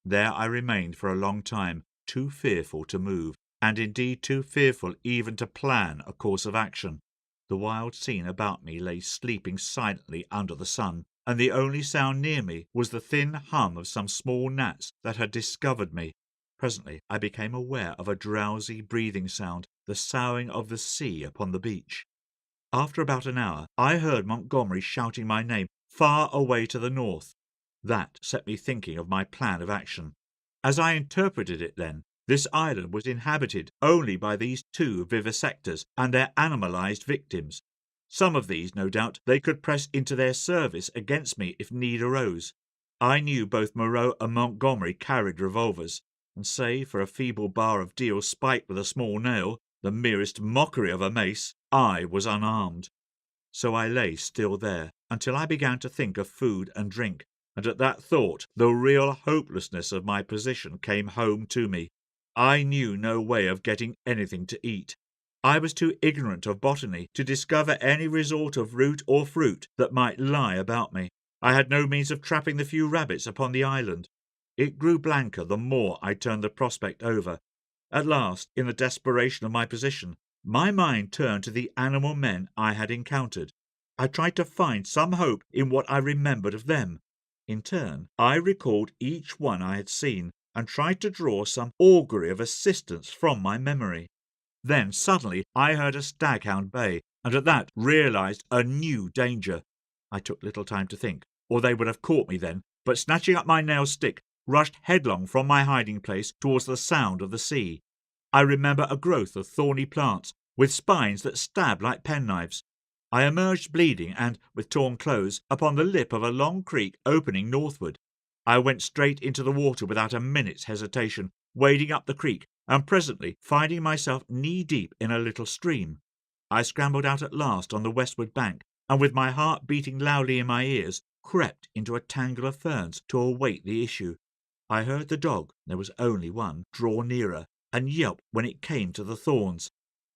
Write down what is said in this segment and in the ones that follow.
There I remained for a long time, too fearful to move, and indeed too fearful even to plan a course of action. The wild scene about me lay sleeping silently under the sun, and the only sound near me was the thin hum of some small gnats that had discovered me. Presently I became aware of a drowsy breathing sound, the soughing of the sea upon the beach. After about an hour, I heard Montgomery shouting my name far away to the north. That set me thinking of my plan of action. As I interpreted it then, this island was inhabited only by these two vivisectors and their animalized victims. Some of these, no doubt, they could press into their service against me if need arose. I knew both Moreau and Montgomery carried revolvers, and save for a feeble bar of deal spiked with a small nail, the merest mockery of a mace, I was unarmed. So I lay still there, until I began to think of food and drink, and at that thought the real hopelessness of my position came home to me. I knew no way of getting anything to eat. I was too ignorant of botany to discover any resort of root or fruit that might lie about me. I had no means of trapping the few rabbits upon the island. It grew blanker the more I turned the prospect over. At last, in the desperation of my position, my mind turned to the animal men I had encountered. I tried to find some hope in what I remembered of them. In turn, I recalled each one I had seen, and tried to draw some augury of assistance from my memory. Then suddenly I heard a staghound bay, and at that realized a new danger. I took little time to think, or they would have caught me then, but snatching up my nail stick, rushed headlong from my hiding place towards the sound of the sea. I remember a growth of thorny plants, with spines that stabbed like penknives. I emerged bleeding and, with torn clothes, upon the lip of a long creek opening northward. I went straight into the water without a minute's hesitation, wading up the creek, and presently finding myself knee-deep in a little stream. I scrambled out at last on the westward bank, and with my heart beating loudly in my ears, crept into a tangle of ferns to await the issue. I heard the dog, there was only one, draw nearer, and yelp when it came to the thorns.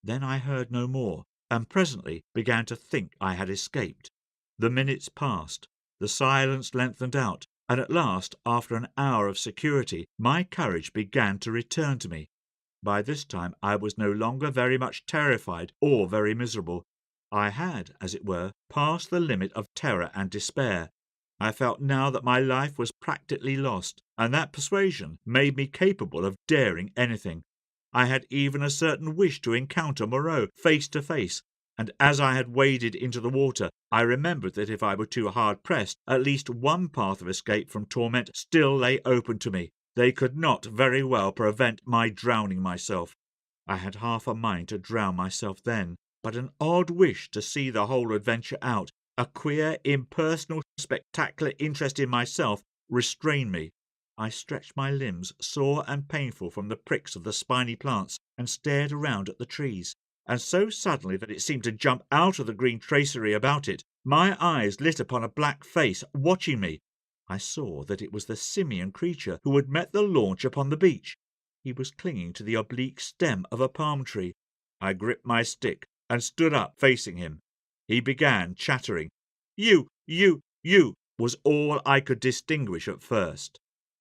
Then I heard no more, and presently began to think I had escaped. The minutes passed, the silence lengthened out, and at last, after an hour of security, my courage began to return to me. By this time I was no longer very much terrified or very miserable. I had, as it were, passed the limit of terror and despair. I felt now that my life was practically lost, and that persuasion made me capable of daring anything. I had even a certain wish to encounter Moreau face to face, and as I had waded into the water, I remembered that if I were too hard pressed, at least one path of escape from torment still lay open to me. They could not very well prevent my drowning myself. I had half a mind to drown myself then, but an odd wish to see the whole adventure out, a queer, impersonal, spectacular interest in myself, restrained me. I stretched my limbs, sore and painful from the pricks of the spiny plants, and stared around at the trees. And so suddenly that it seemed to jump out of the green tracery about it, my eyes lit upon a black face watching me. I saw that it was the simian creature who had met the launch upon the beach. He was clinging to the oblique stem of a palm tree. I gripped my stick and stood up facing him. He began chattering. You, was all I could distinguish at first.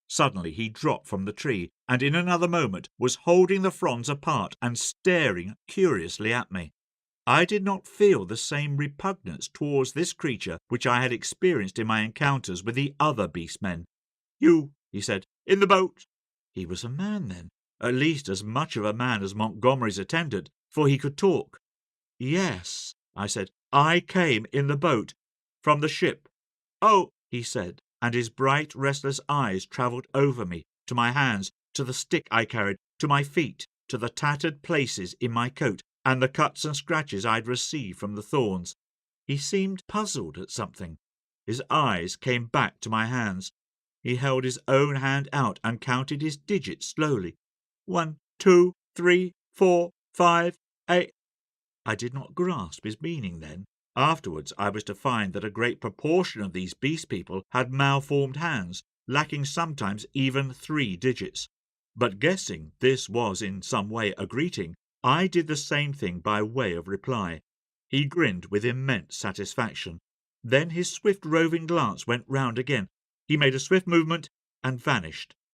Suddenly he dropped from the tree, and in another moment was holding the fronds apart and staring curiously at me. I did not feel the same repugnance towards this creature which I had experienced in my encounters with the other beast-men. You, he said, in the boat. He was a man, then, at least as much of a man as Montgomery's attendant, for he could talk. Yes, I said, I came in the boat, from the ship. Oh, he said, and his bright, restless eyes travelled over me, to my hands, to the stick I carried, to my feet, to the tattered places in my coat, and the cuts and scratches I had received from the thorns. He seemed puzzled at something. His eyes came back to my hands. He held his own hand out and counted his digits slowly. 1, 2, 3, 4, 5, 8. I did not grasp his meaning then. Afterwards I was to find that a great proportion of these beast people had malformed hands, lacking sometimes even 3 digits. But guessing this was in some way a greeting, I did the same thing by way of reply. He grinned with immense satisfaction. Then his swift roving glance went round again. He made a swift movement and vanished.